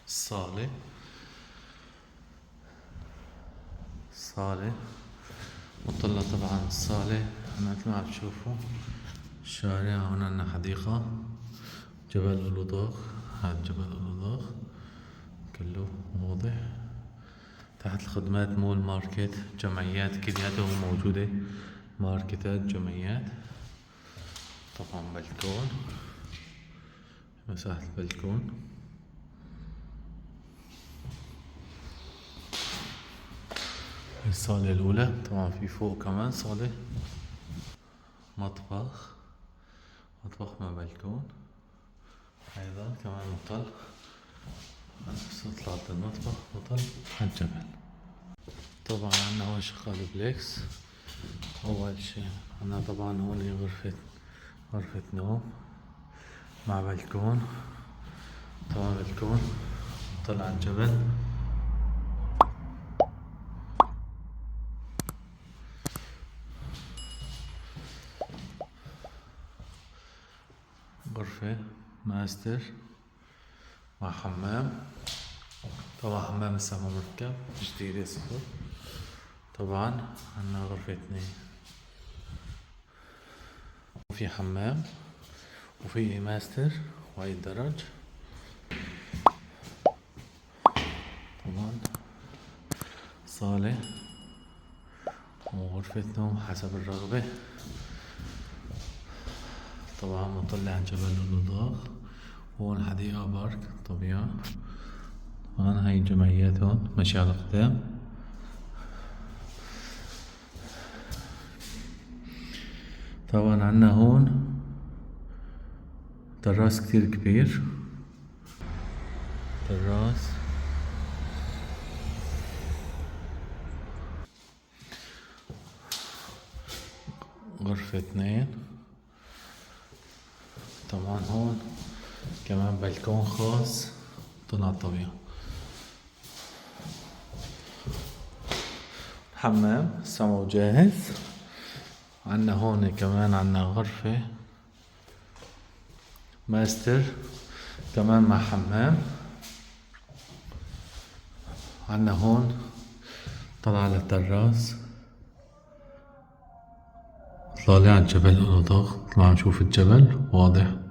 الصالة. مطلة طبعا الصالة. هنا مثل ما عم تشوفوا الشارع، هون عنا حديقة، جبل أولودوغ. هاد جبل أولودوغ كله واضح. تحت الخدمات مول ماركت، جمعيات كلياتها موجودة، ماركتات جمعيات. طبعا بلكون، مساحة البلكون. الصالة الأولى. طبعا في فوق كمان صالة، مطبخ مع بلكون أيضا كمان مطل. بس طلعت المطبخ مطل عالجبل. طبعا عنا هون شغال بليكس. أول شي عنا طبعا هون غرفة نوم مع بلكون. طبعا بلكون مطل عالجبل. غرفة ماستر مع حمام. طبعا حمام لسه ما مركب، جديدة صفر. طبعا عنا غرفة 2، وفي حمام وفي ماستر وهي الدرج. طبعا صالة وغرفة نوم حسب الرغبة. طبعا مطلع على جبل أولودوغ. هون حديقة بارك طبيعة. طبعا هاي الجمعيات هون ماشي على الأقدام. طبعا عنا هون تراس كتير كبير. تراس غرفة 2. طبعا هون كمان بلكون خاص طلع على الطبيعة. حمام سمو جاهز. عنا هون كمان عنا غرفة ماستر كمان مع حمام. عنا هون طلع على التراس، طالع على جبل أولودوغ. طلع نشوف الجبل واضح.